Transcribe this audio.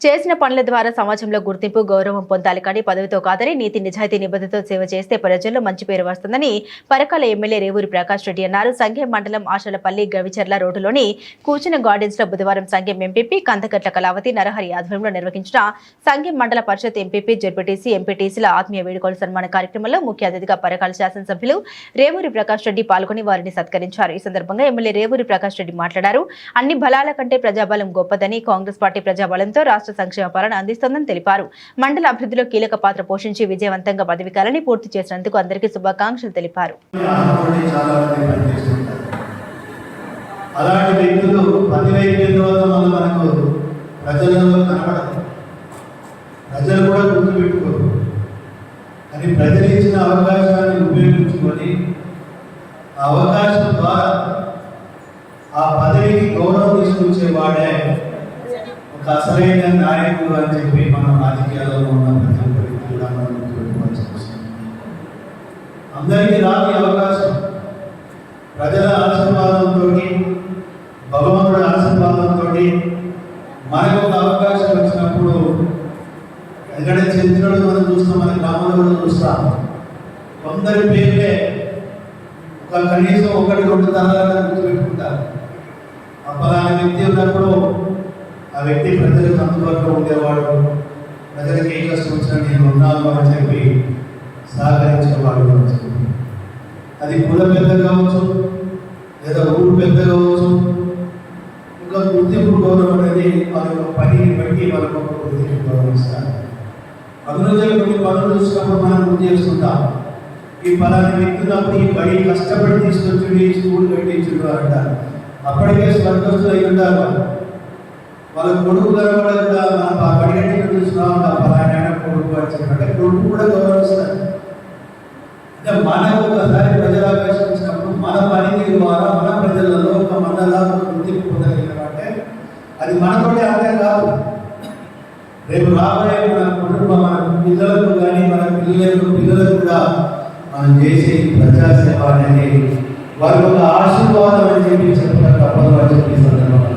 చేసిన పనుల ద్వారా సమాజంలో గుర్తింపు గౌరవం పొందాలి కానీ పదవితో కాదని నీతి నిజాయితీ నిబద్ధతతో సేవ చేస్తే ప్రజల్లో మంచి పేరు వస్తుందని పరకాల ఎమ్మెల్యే రేవూరి ప్రకాష్ రెడ్డి అన్నారు. సంఘం మండలం ఆశలపల్లి గవిచర్ల రోడ్డులోని కూర్చున్న గార్డెన్స్ లో బుధవారం సంఘం ఎంపీపీ కందకట్ల కళావతి నరహరి ఆధ్వర్యంలో నిర్వహించిన సంఘం మండల పరిషత్ ఎంపీపీ జెడ్పీటీసీ ఎంపీటీసీల ఆత్మీయ వేడుకల సన్మాన కార్యక్రమంలో ముఖ్య అతిథిగా పరకాల శాసనసభ్యులు రేవూరి ప్రకాష్ రెడ్డి పాల్గొని వారిని సత్కరించారు. ఈ సందర్భంగా ఎమ్మెల్యే రేవూరి ప్రకాష్ రెడ్డి మాట్లాడారు. అన్ని బలాల కంటే ప్రజాబలం గొప్పదని, కాంగ్రెస్ పార్టీ ప్రజాబలంతో రాష్ట్ర సంక్షేమ పాలన అందిస్తోందని తెలిపారు. మండల అభివృద్ధిలో కీలక పాత్ర పోషించి విజయవంతంగా పదవీకాలాన్ని పూర్తి చేసినందుకు అందరికీ శుభాకాంక్షలు తెలిపారు. అలాంటి వ్యక్తులు మనకు ప్రజలలో కనపడదు, ప్రజలు కూడా గుర్తుపెట్టుకోరు. అని ప్రజలు ఇచ్చిన అవకాశాన్ని ఉపయోగించుకొని ఆ అవకాశం ద్వారా ఆ పదవికి గౌరవం తీసుకొచ్చేవాడే ఒక అసలైన నాయకుడు అని చెప్పి మన రాజకీయాల్లో ఉన్న ప్రతి ఒక్కరికి కూడా మనం గుర్తుపెట్టుకోవాల్సి వస్తుంది. అందరికీ రాని అవకాశం ప్రజల ఆశీర్వాదంతో, భగవంతుడి ఆశీర్వాదంతో మనకు ఒక అవకాశం వచ్చినప్పుడు ఎందుకంటే చరిత్రలో మనం చూస్తాం, మన గ్రామంలో కూడా చూస్తాం, కొందరి పేర్లే ఒక కనీసం 1-2 తరాలను గుర్తుపెట్టుకుంటారు. అప్పలాంటి వ్యక్తి ఉన్నప్పుడు ఆ వ్యక్తి ప్రజలకు అందుబాటులో ఉండేవాడు, ప్రజలకు ఏ కష్టం వచ్చినా నేను ఉన్నాను అని చెప్పి సహకరించేవాడు అని చెప్పి. అది కుల పెద్ద కావచ్చు, లేదా ఊరు పెద్ద కావచ్చు, ఇంకా గుర్తింపు గౌరవం అనేది వాళ్ళ పనిని బట్టి వాళ్ళకు ఒక గుర్తింపు గౌరవిస్తారు. అభివృద్ధిలో కొన్ని పనులు చూసినప్పుడు మనం గుర్తు చేసుకుంటాం, ఈ పలాని వ్యక్తున్నప్పుడు ఈ బడి కష్టపడి తీసుకొచ్చుడు, ఈ స్కూల్ కట్టించుడు అంటారు. అప్పటికే స్వర్గస్థులు అయి ఉంటారు. వాళ్ళ కొడుకు కూడా మన బడిగట్టి చూస్తున్నాం, పలానా కొడుకు అని చెప్పంటే కొడుకు కూడా గౌరవిస్తారు. అంటే మనకు ఒకసారి ప్రజలు ఆకర్షించినప్పుడు మన పనికి ద్వారా మన ప్రజలలో ఒక మండలాలు గుర్తింపు పొందగలిగినామంటే అది మనతోనే అర్థం కాదు. రేపు రాబోయే మన కుటుంబం, మన పిల్లలకు కానీ మన పిల్లలకు కూడా మనం చేసే ప్రజాసేవ అనేది వారికి ఒక ఆశీర్వాదం అని చెప్పి చెప్పడం తప్పదు అని చెప్పి సందర్భంగా